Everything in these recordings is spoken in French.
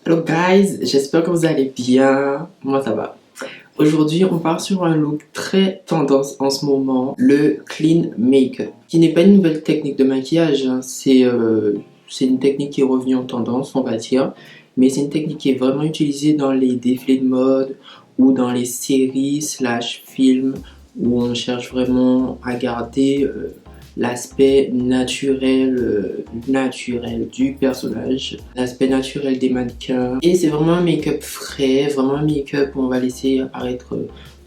Hello guys, j'espère que vous allez bien. Moi ça va. Aujourd'hui on part sur un look très tendance en ce moment, le clean make-up, qui n'est pas une nouvelle technique de maquillage, hein. C'est une technique qui est revenue en tendance on va dire, mais c'est une technique qui est vraiment utilisée dans les défilés de mode ou dans les séries slash films où on cherche vraiment à garder l'aspect naturel du personnage, l'aspect naturel des mannequins. Et c'est vraiment un make-up frais, vraiment un make-up où on va laisser apparaître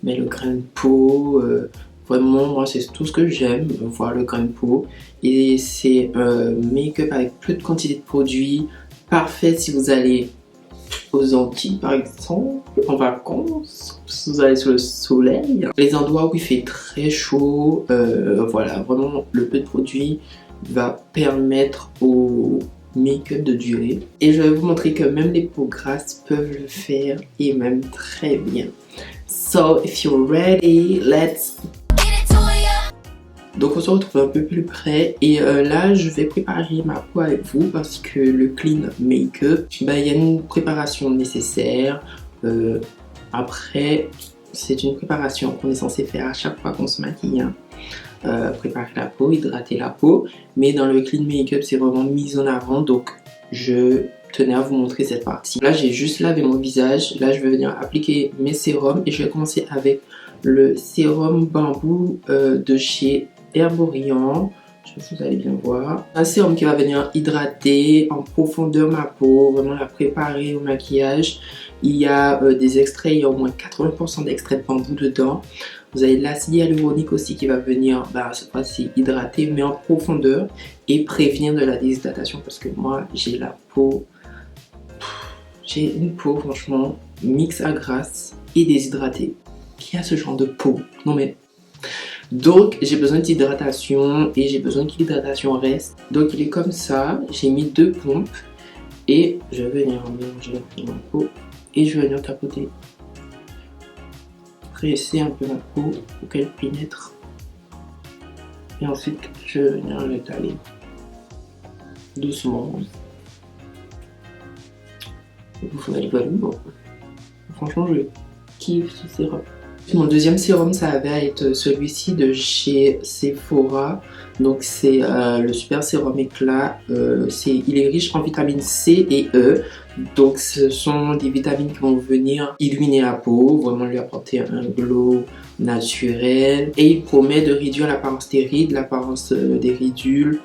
le grain de peau. Vraiment, moi c'est tout ce que j'aime, voir le grain de peau. Et c'est un make-up avec peu de quantité de produits, parfait si vous allez aux Antilles par exemple, en vacances, si vous allez sur le soleil, les endroits où il fait très chaud, voilà, vraiment le peu de produit va permettre au make-up de durer. Et je vais vous montrer que même les peaux grasses peuvent le faire et même très bien. So if you're ready, let's. Donc on se retrouve un peu plus près et là je vais préparer ma peau avec vous parce que le clean make-up, il y a une préparation nécessaire. Après c'est une préparation qu'on est censé faire à chaque fois qu'on se maquille, hein. Préparer la peau, hydrater la peau, mais dans le clean make-up c'est vraiment mis en avant, donc je tenais à vous montrer cette partie. Là j'ai juste lavé mon visage, là je vais venir appliquer mes sérums et je vais commencer avec le sérum bambou de chez Herborian. Je sais pas si vous allez bien voir. Un sérum qui va venir hydrater en profondeur ma peau, vraiment la préparer au maquillage. Il y a des extraits, il y a au moins 80% d'extraits de bambou dedans. Vous avez de l'acide hyaluronique aussi qui va venir cette fois-ci hydrater mais en profondeur et prévenir de la déshydratation parce que moi j'ai la peau, j'ai une peau franchement mix à grasse et déshydratée. Qui a ce genre de peau? Non mais... Donc j'ai besoin d'hydratation et j'ai besoin que l'hydratation reste. Donc il est comme ça, j'ai mis 2 pompes et je vais venir mélanger ma peau et je vais venir tapoter. Presser un peu ma peau pour qu'elle pénètre. Et ensuite je vais venir l'étaler doucement. Vous allez voir, bon. Franchement je kiffe ce sérum. Mon deuxième sérum ça va être celui-ci de chez Sephora, donc c'est le super sérum éclat. Il est riche en vitamine C et E, donc ce sont des vitamines qui vont venir illuminer la peau, vraiment lui apporter un glow naturel, et il promet de réduire l'apparence des rides, l'apparence des ridules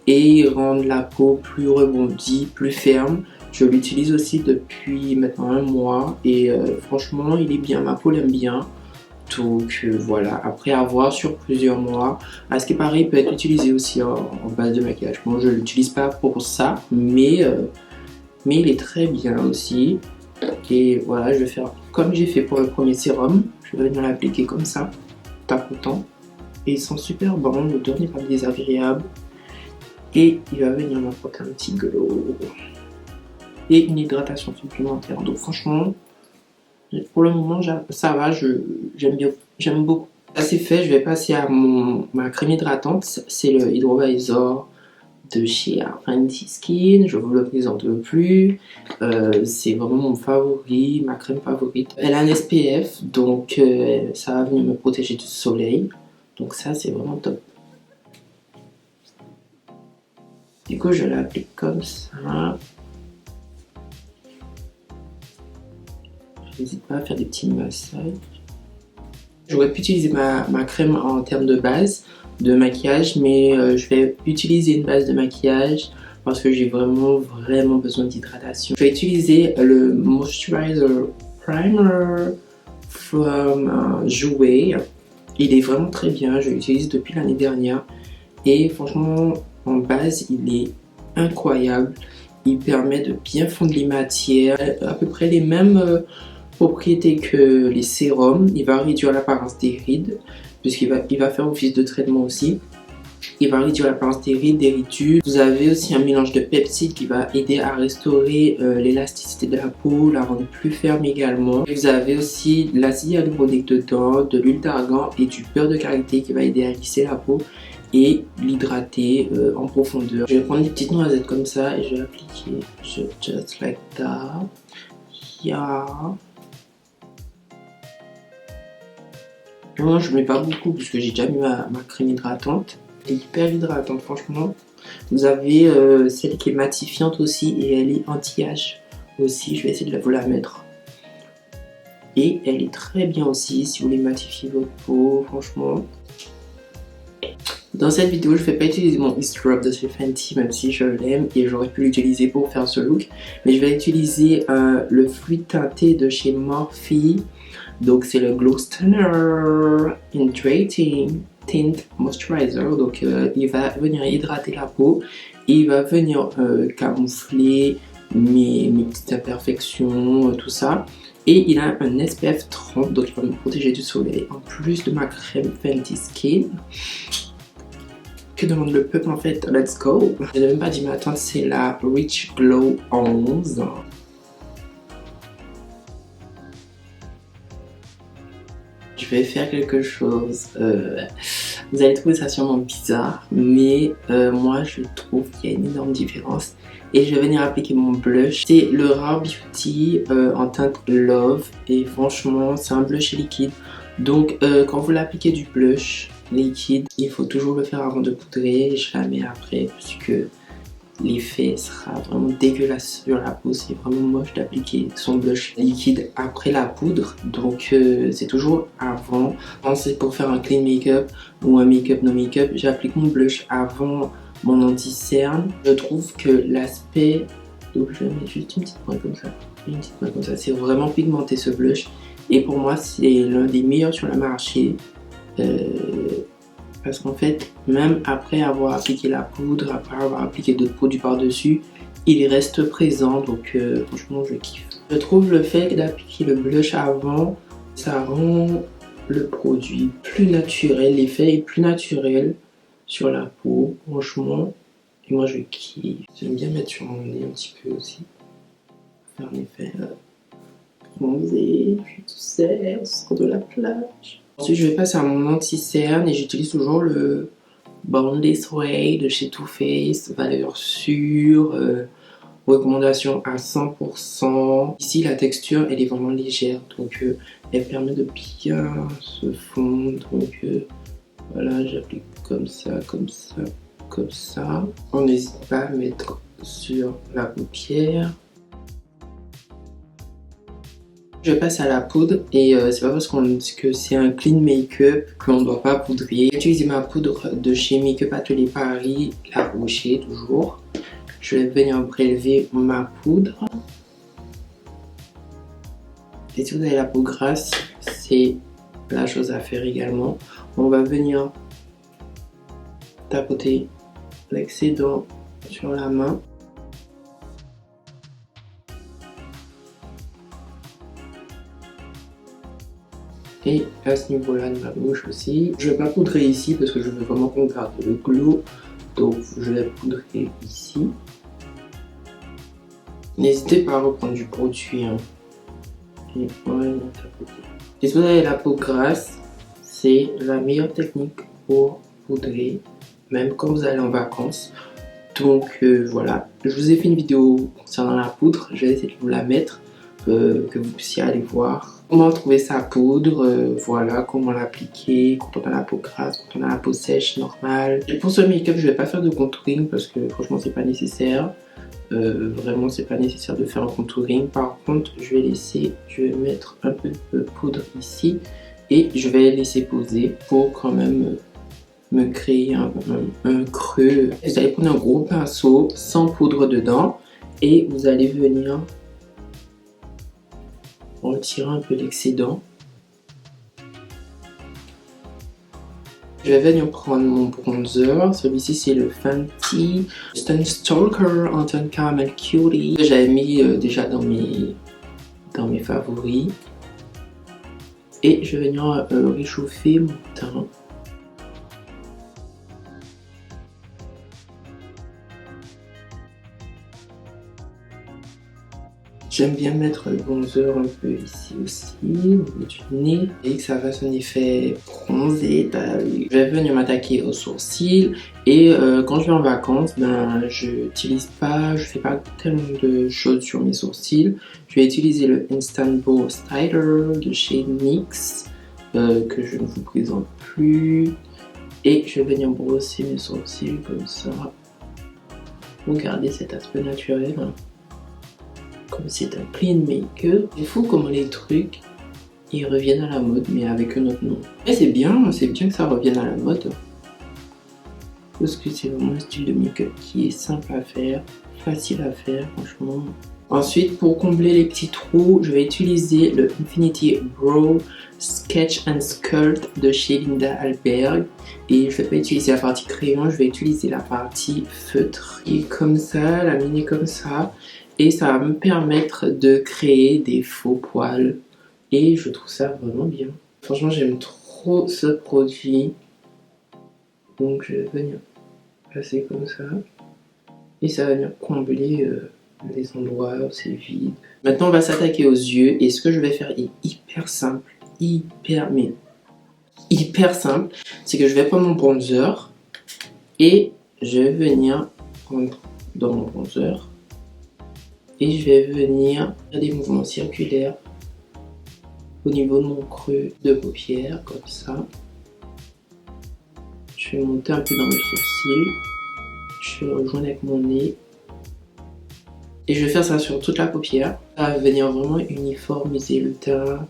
et rendre la peau plus rebondie, plus ferme. Je l'utilise aussi depuis maintenant 1 mois et franchement il est bien, ma peau l'aime bien. Donc voilà, après avoir sur plusieurs mois, à ce qui paraît il peut être utilisé aussi en base de maquillage. Bon, je ne l'utilise pas pour ça, mais il est très bien aussi. Et voilà, je vais faire comme j'ai fait pour le premier sérum. Je vais venir l'appliquer comme ça, tapotant. Et il sent super bon, l'odeur n'est pas désagréable. Et il va venir m'apporter un petit glow. Et une hydratation supplémentaire. Donc franchement... pour le moment, ça va, j'aime bien, j'aime beaucoup. Là c'est fait, je vais passer à ma crème hydratante, c'est le Hydrovisor de chez Fenty Skin, je vous le présente plus. C'est vraiment mon favori, ma crème favorite. Elle a un SPF, donc ça va venir me protéger du soleil, donc ça c'est vraiment top. Du coup je l'applique comme ça. N'hésite pas à faire des petits massages. J'aurais pu utiliser ma crème en termes de base de maquillage, mais je vais utiliser une base de maquillage parce que j'ai vraiment besoin d'hydratation. Je vais utiliser le Moisturizer Primer from Jouer. Il est vraiment très bien, je l'utilise depuis l'année dernière et franchement en base il est incroyable. Il permet de bien fondre les matières, à peu près les mêmes propriétés que les sérums. Il va réduire l'apparence des rides puisqu'il va faire office de traitement aussi. Il va réduire l'apparence des rides, des ridules. Vous avez aussi un mélange de peptides qui va aider à restaurer l'élasticité de la peau, la rendre plus ferme également. Et vous avez aussi de l'acide hyaluronique dedans, de l'huile d'argan et du beurre de karité qui va aider à lisser la peau et l'hydrater en profondeur. Je vais prendre des petites noisettes comme ça et je vais appliquer just like that. Yeah. Moi je mets pas beaucoup puisque j'ai déjà mis ma crème hydratante. Elle est hyper hydratante franchement. Vous avez celle qui est matifiante aussi et elle est anti-âge aussi. Je vais essayer de vous la mettre. Et elle est très bien aussi si vous voulez matifier votre peau, franchement. Dans cette vidéo, je ne vais pas utiliser mon East Drop de chez Fenty, même si je l'aime et j'aurais pu l'utiliser pour faire ce look. Mais je vais utiliser le fluide teinté de chez Morphe. Donc c'est le Glow Stunner Hydrating Tint Moisturizer. Donc il va venir hydrater la peau et il va venir camoufler mes petites imperfections, tout ça. Et il a un SPF 30, donc il va me protéger du soleil en plus de ma crème Fenty Skin. Que demande le peuple en fait? Let's go! Je n'ai même pas dit mais attends, c'est la Rich Glow 11. Je vais faire quelque chose. Vous allez trouver ça sûrement bizarre, mais moi je trouve qu'il y a une énorme différence. Et je vais venir appliquer mon blush. C'est le Rare Beauty en teinte Love. Et franchement, c'est un blush liquide. Donc quand vous l'appliquez du blush liquide, il faut toujours le faire avant de poudrer. Je la mets après puisque l'effet sera vraiment dégueulasse sur la peau. C'est vraiment moche d'appliquer son blush liquide après la poudre. Donc c'est toujours avant. Quand c'est pour faire un clean make-up ou un make-up no make-up, j'applique mon blush avant mon anti-cerne. Je trouve que l'aspect... Donc je vais mettre juste une petite pointe comme ça. Une petite pointe comme ça. C'est vraiment pigmenté ce blush. Et pour moi c'est l'un des meilleurs sur le marché. Parce qu'en fait, même après avoir appliqué la poudre, après avoir appliqué d'autres produits par-dessus, il reste présent. Donc franchement, je kiffe. Je trouve le fait d'appliquer le blush avant, ça rend le produit plus naturel. L'effet est plus naturel sur la peau, franchement. Et moi, je kiffe. J'aime bien mettre sur mon nez un petit peu aussi. Faire un effet bronzé. Je suis tout seul, on sort de la plage. Ensuite, je vais passer à mon anti-cerne et j'utilise toujours le Born This Way de chez Too Faced, valeur sûre, recommandation à 100%. Ici, la texture, elle est vraiment légère, donc elle permet de bien se fondre. Donc voilà, j'applique comme ça, comme ça, comme ça. On n'hésite pas à mettre sur la paupière. Je passe à la poudre et c'est pas parce que c'est un clean make-up qu'on ne doit pas poudrer. J'ai utilisé ma poudre de chez Make-up Atelier Paris, la Rocher toujours. Je vais venir prélever ma poudre. Et si vous avez la peau grasse, c'est la chose à faire également. On va venir tapoter l'excédent sur la main. Et à ce niveau-là de ma bouche aussi. Je ne vais pas poudrer ici parce que je veux vraiment qu'on garde le glow. Donc je vais poudrer ici. N'hésitez pas à reprendre du produit. Hein. Et voilà, tapoter. Et si vous avez la peau grasse, c'est la meilleure technique pour poudrer, même quand vous allez en vacances. Donc voilà, je vous ai fait une vidéo concernant la poudre. Je vais essayer de vous la mettre. Que vous puissiez aller voir comment trouver sa poudre, voilà, comment l'appliquer quand on a la peau grasse, quand on a la peau sèche, normale. Et pour ce make-up, je vais pas faire de contouring parce que franchement c'est pas nécessaire. Vraiment c'est pas nécessaire de faire un contouring. Par contre je vais mettre un peu de poudre ici et je vais laisser poser pour quand même me créer un creux. Et vous allez prendre un gros pinceau sans poudre dedans et vous allez venir retirer un peu l'excédent. Je vais venir prendre mon bronzer. Celui-ci c'est le Fenty Stun Stalker en teinte Caramel Cutie. J'avais mis déjà dans mes favoris. Et je vais venir réchauffer mon teint. J'aime bien mettre le bronzer un peu ici aussi, au niveau du nez, et que ça fasse un effet bronzé. Je vais venir m'attaquer aux sourcils, et quand je vais en vacances, ben je fais pas tellement de choses sur mes sourcils. Je vais utiliser le Instant Brow Styler de chez NYX, que je ne vous présente plus, et je vais venir brosser mes sourcils comme ça pour garder cet aspect naturel. Comme c'est un clean make-up, c'est fou comment les trucs ils reviennent à la mode mais avec un autre nom. Et c'est bien que ça revienne à la mode parce que c'est vraiment un style de make-up qui est simple à faire, facile à faire franchement. Ensuite, pour combler les petits trous, je vais utiliser le Infinity Brow Sketch and Sculpt de chez Linda Alberg, et je vais pas utiliser la partie crayon, je vais utiliser la partie feutre, et comme ça, laminer comme ça. Et ça va me permettre de créer des faux poils. Et je trouve ça vraiment bien. Franchement, j'aime trop ce produit. Donc je vais venir passer comme ça. Et ça va venir combler les endroits où c'est vide. Maintenant, on va s'attaquer aux yeux. Et ce que je vais faire est hyper simple. Hyper simple. C'est que je vais prendre mon bronzer. Et je vais venir prendre dans mon bronzer. Et je vais venir faire des mouvements circulaires au niveau de mon creux de paupière, comme ça. Je vais monter un peu dans mes sourcils. Je vais rejoindre avec mon nez. Et je vais faire ça sur toute la paupière. Ça va venir vraiment uniformiser le teint.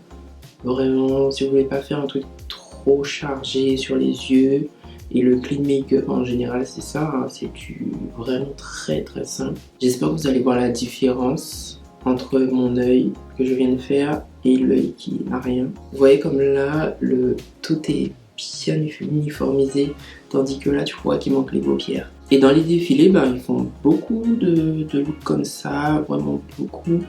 Vraiment, si vous voulez pas faire un truc trop chargé sur les yeux. Et le clean make-up en général, c'est ça, hein, c'est vraiment très simple. J'espère que vous allez voir la différence entre mon œil que je viens de faire et l'œil qui n'a rien. Vous voyez comme là, tout est bien uniformisé, tandis que là, tu vois qu'il manque les paupières. Et dans les défilés, ben, ils font beaucoup de looks comme ça, vraiment beaucoup,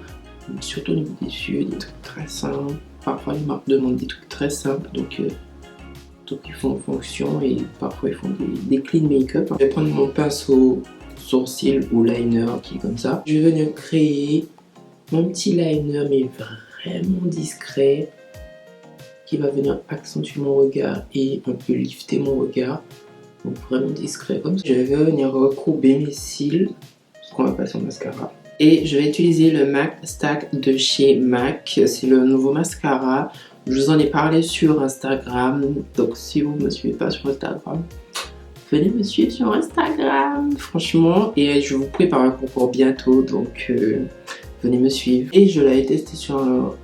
surtout au niveau des yeux, des trucs très simples. Parfois, les marques demandent des trucs très simples, donc ils font fonction et parfois ils font des clean make-up. Je vais prendre mon pinceau sourcil ou liner qui est comme ça. Je vais venir créer mon petit liner mais vraiment discret qui va venir accentuer mon regard et un peu lifter mon regard. Donc vraiment discret comme ça. Je vais venir recourber mes cils parce qu'on va passer au mascara. Et je vais utiliser le MAC Stack de chez MAC. C'est le nouveau mascara. Je vous en ai parlé sur Instagram, donc si vous ne me suivez pas sur Instagram, venez me suivre sur Instagram, franchement, et je vous prépare un concours bientôt, donc venez me suivre. Et je l'avais testé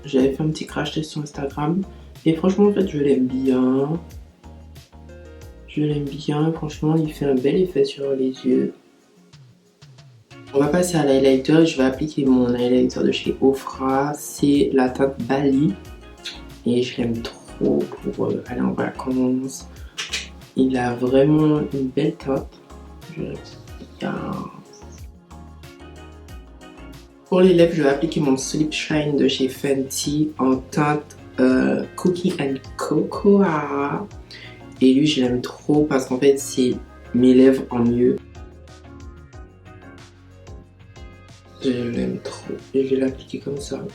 j'avais fait un petit crash test sur Instagram, et franchement en fait je l'aime bien. Franchement il fait un bel effet sur les yeux. On va passer à l'highlighter, et je vais appliquer mon highlighter de chez Ofra, c'est la teinte Bali. Et je l'aime trop pour aller en vacances. Il a vraiment une belle teinte. Pour les lèvres, je vais appliquer mon Sleep Shine de chez Fenty en teinte Cookie and Cocoa. Et lui, je l'aime trop parce qu'en fait, c'est mes lèvres en mieux. Je l'aime trop. Et je vais l'appliquer comme ça.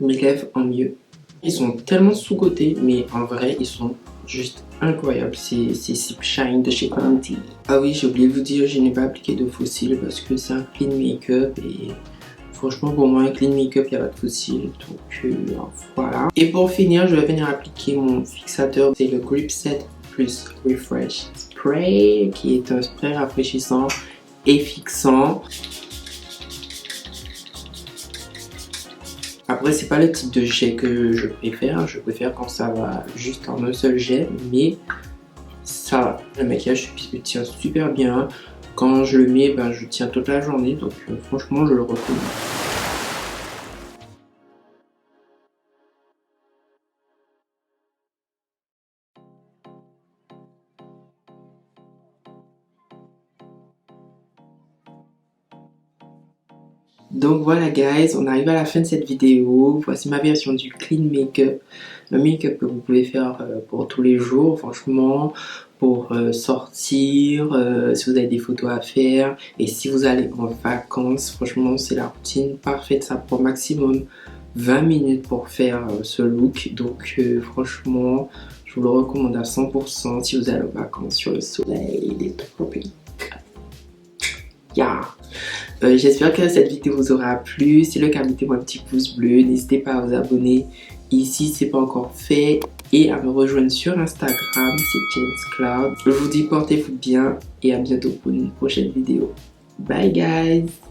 Mes lèvres en mieux. Ils sont tellement sous-cotés, mais en vrai, ils sont juste incroyables. C'est Sleep Shine de chez Fenty. Ah oui, j'ai oublié de vous dire, je n'ai pas appliqué de faux cils parce que c'est un clean make-up et franchement, pour moi, un clean make-up, il n'y a pas de faux cils. Donc voilà. Et pour finir, je vais venir appliquer mon fixateur. C'est le Grip Set plus Refresh Spray, qui est un spray rafraîchissant et fixant. Après, c'est pas le type de jet que je préfère. Je préfère quand ça va juste en un seul jet, mais ça, le maquillage tient super bien. Quand je le mets, ben, je tiens toute la journée, donc franchement, je le recommande. Donc voilà guys, on arrive à la fin de cette vidéo. Voici ma version du clean make-up. Le make-up que vous pouvez faire pour tous les jours, franchement. pour sortir, si vous avez des photos à faire et si vous allez en vacances. Franchement, c'est la routine parfaite. Ça prend maximum 20 minutes pour faire ce look. Donc franchement, je vous le recommande à 100% si vous allez en vacances sur le soleil, les tropiques. Yeah. J'espère que cette vidéo vous aura plu. Si c'est le cas, mettez-moi un petit pouce bleu. N'hésitez pas à vous abonner ici si ce n'est pas encore fait. Et à me rejoindre sur Instagram, c'est James Cloud. Je vous dis portez-vous bien et à bientôt pour une prochaine vidéo. Bye guys!